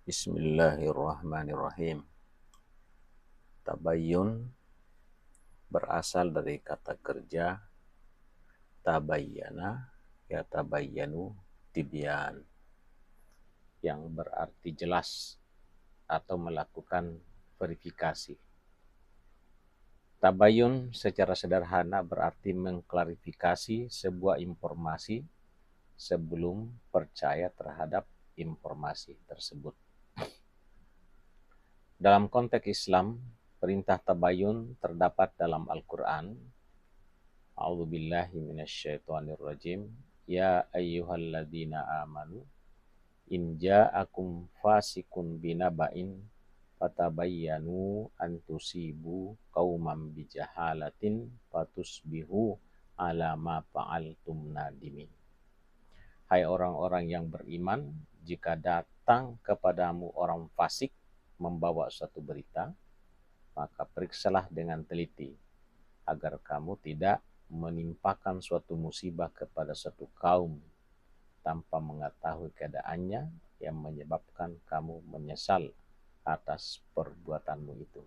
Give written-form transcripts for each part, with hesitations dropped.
Bismillahirrahmanirrahim. Tabayyun berasal dari kata kerja tabayyana, yatabayyanu, tibyan, yang berarti jelas atau melakukan verifikasi. Tabayyun secara sederhana berarti mengklarifikasi sebuah informasi sebelum percaya terhadap informasi tersebut. Dalam konteks Islam, perintah tabayyun terdapat dalam Al-Quran. A'udzubillahi minasyaitonirrajim. Ya ayyuhalladzina amanu in ja'akum fasikun binaba'in fatabayyanu an tusibu qauman bijahalatin fatusbihu ala ma fa'altum nadimin. Hai orang-orang yang beriman, jika datang kepadamu orang fasik membawa suatu berita, maka periksalah dengan teliti agar kamu tidak menimpakan suatu musibah kepada suatu kaum tanpa mengetahui keadaannya yang menyebabkan kamu menyesal atas perbuatanmu itu.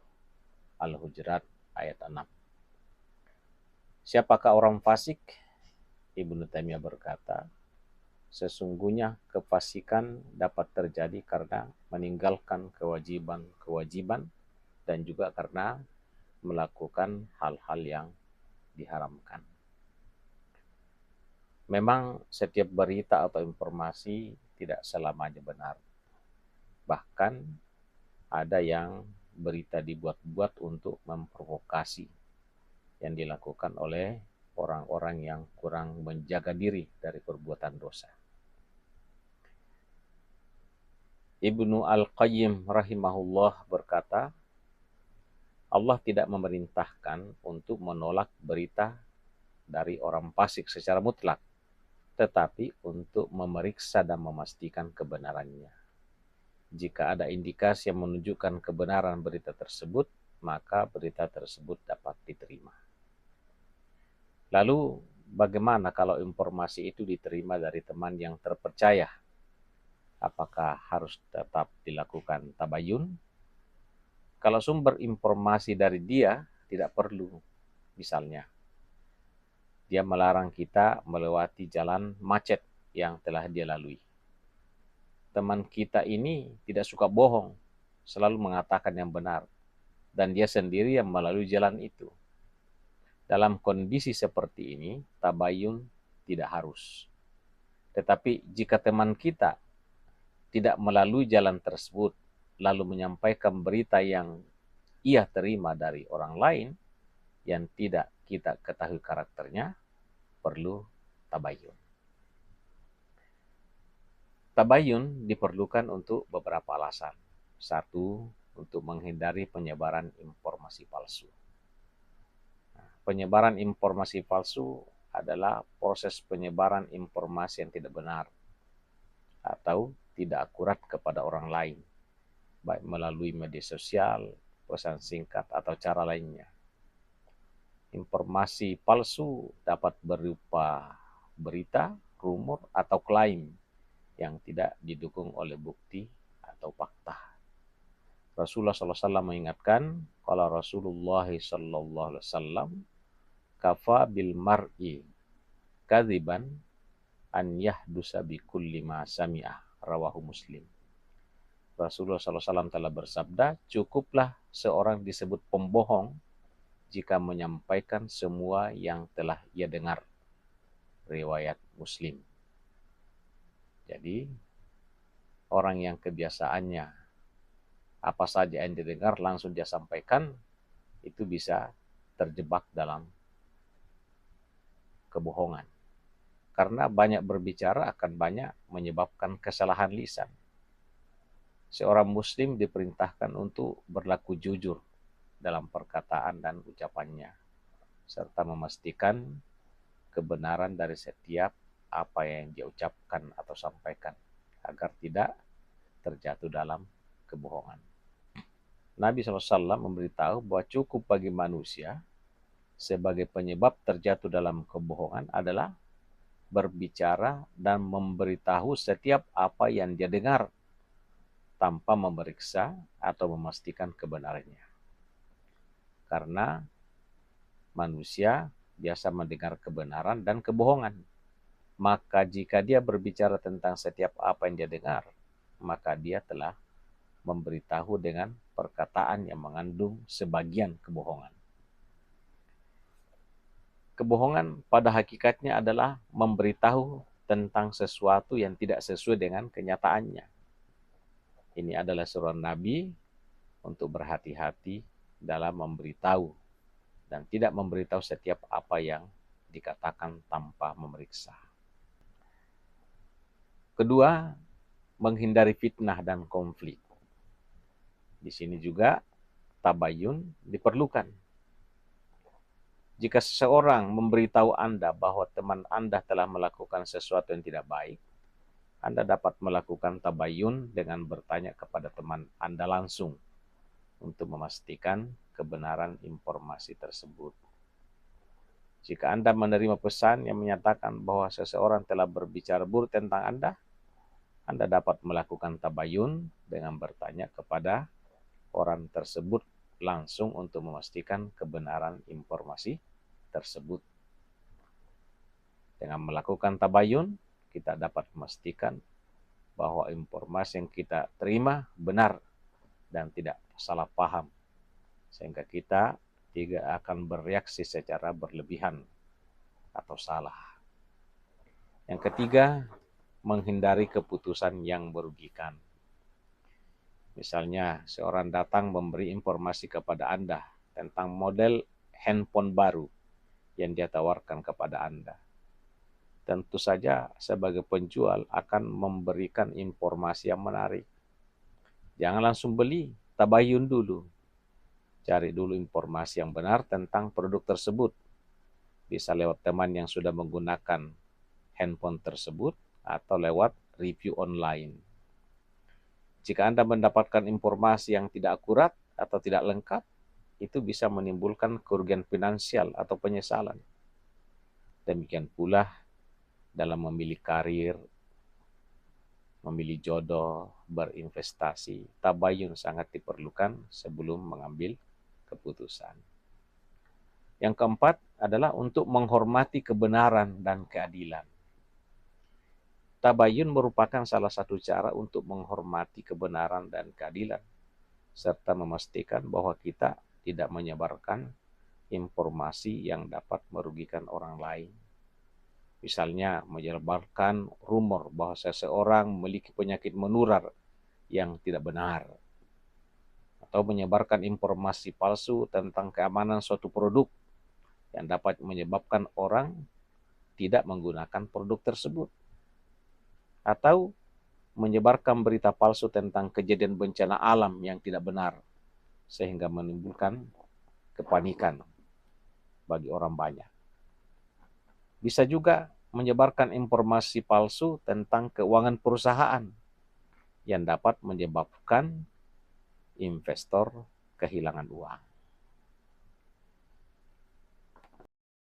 Al-Hujurat ayat 6. Siapakah orang fasik? Ibnu Taimiyah berkata, sesungguhnya kefasikan dapat terjadi karena meninggalkan kewajiban-kewajiban dan juga karena melakukan hal-hal yang diharamkan. Memang setiap berita atau informasi tidak selamanya benar. Bahkan ada yang berita dibuat-buat untuk memprovokasi yang dilakukan oleh orang-orang yang kurang menjaga diri dari perbuatan dosa. Ibnu Al-Qayyim rahimahullah berkata, Allah tidak memerintahkan untuk menolak berita dari orang fasik secara mutlak, tetapi untuk memeriksa dan memastikan kebenarannya. Jika ada indikasi yang menunjukkan kebenaran berita tersebut, maka berita tersebut dapat diterima. Lalu, bagaimana kalau informasi itu diterima dari teman yang terpercaya? Apakah harus tetap dilakukan tabayyun? Kalau sumber informasi dari dia, tidak perlu. Misalnya, dia melarang kita melewati jalan macet yang telah dia lalui. Teman kita ini tidak suka bohong, selalu mengatakan yang benar, dan dia sendiri yang melalui jalan itu. Dalam kondisi seperti ini, tabayyun tidak harus. Tetapi jika teman kita tidak melalui jalan tersebut, lalu menyampaikan berita yang ia terima dari orang lain yang tidak kita ketahui karakternya, perlu tabayyun. Tabayyun diperlukan untuk beberapa alasan. Satu, untuk menghindari penyebaran informasi palsu. Penyebaran informasi palsu adalah proses penyebaran informasi yang tidak benar atau tidak akurat kepada orang lain, baik melalui media sosial, pesan singkat, atau cara lainnya. Informasi palsu dapat berupa berita, rumor, atau klaim yang tidak didukung oleh bukti atau fakta. Rasulullah SAW mengingatkan, kalau Rasulullah SAW, kafa bil mar'i kadziban an yahdusa bi kulli ma sami'ah, rawahu Muslim. Rasulullah SAW telah bersabda, cukuplah seorang disebut pembohong jika menyampaikan semua yang telah ia dengar. Riwayat Muslim. Jadi, orang yang kebiasaannya apa saja yang didengar langsung dia sampaikan, itu bisa terjebak dalam kebohongan. Karena banyak berbicara akan banyak menyebabkan kesalahan lisan. Seorang muslim diperintahkan untuk berlaku jujur dalam perkataan dan ucapannya, serta memastikan kebenaran dari setiap apa yang dia ucapkan atau sampaikan, agar tidak terjatuh dalam kebohongan. Nabi SAW memberitahu bahwa cukup bagi manusia sebagai penyebab terjatuh dalam kebohongan adalah berbicara dan memberitahu setiap apa yang dia dengar, tanpa memeriksa atau memastikan kebenarannya. Karena manusia biasa mendengar kebenaran dan kebohongan. Maka jika dia berbicara tentang setiap apa yang dia dengar, maka dia telah memberitahu dengan perkataan yang mengandung sebagian kebohongan. Kebohongan pada hakikatnya adalah memberitahu tentang sesuatu yang tidak sesuai dengan kenyataannya. Ini adalah seruan Nabi untuk berhati-hati dalam memberitahu dan tidak memberitahu setiap apa yang dikatakan tanpa memeriksa. Kedua, menghindari fitnah dan konflik. Di sini juga tabayun diperlukan. Jika seseorang memberitahu Anda bahwa teman Anda telah melakukan sesuatu yang tidak baik, Anda dapat melakukan tabayun dengan bertanya kepada teman Anda langsung untuk memastikan kebenaran informasi tersebut. Jika Anda menerima pesan yang menyatakan bahwa seseorang telah berbicara buruk tentang Anda dapat melakukan tabayun dengan bertanya kepada orang tersebut langsung untuk memastikan kebenaran informasi tersebut. Dengan melakukan tabayun, kita dapat memastikan bahwa informasi yang kita terima benar dan tidak salah paham, sehingga kita tidak akan bereaksi secara berlebihan atau salah. Yang ketiga, menghindari keputusan yang merugikan. Misalnya, seorang datang memberi informasi kepada Anda tentang model handphone baru yang dia tawarkan kepada Anda. Tentu saja sebagai penjual akan memberikan informasi yang menarik. Jangan langsung beli, tabayun dulu. Cari dulu informasi yang benar tentang produk tersebut. Bisa lewat teman yang sudah menggunakan handphone tersebut atau lewat review online. Jika Anda mendapatkan informasi yang tidak akurat atau tidak lengkap, itu bisa menimbulkan kerugian finansial atau penyesalan. Demikian pula dalam memilih karir, memilih jodoh, berinvestasi, tabayun sangat diperlukan sebelum mengambil keputusan. Yang keempat adalah untuk menghormati kebenaran dan keadilan. Tabayun merupakan salah satu cara untuk menghormati kebenaran dan keadilan, serta memastikan bahwa kita tidak menyebarkan informasi yang dapat merugikan orang lain. Misalnya, menyebarkan rumor bahwa seseorang memiliki penyakit menular yang tidak benar, atau menyebarkan informasi palsu tentang keamanan suatu produk yang dapat menyebabkan orang tidak menggunakan produk tersebut, atau menyebarkan berita palsu tentang kejadian bencana alam yang tidak benar, sehingga menimbulkan kepanikan bagi orang banyak. Bisa juga menyebarkan informasi palsu tentang keuangan perusahaan yang dapat menyebabkan investor kehilangan uang.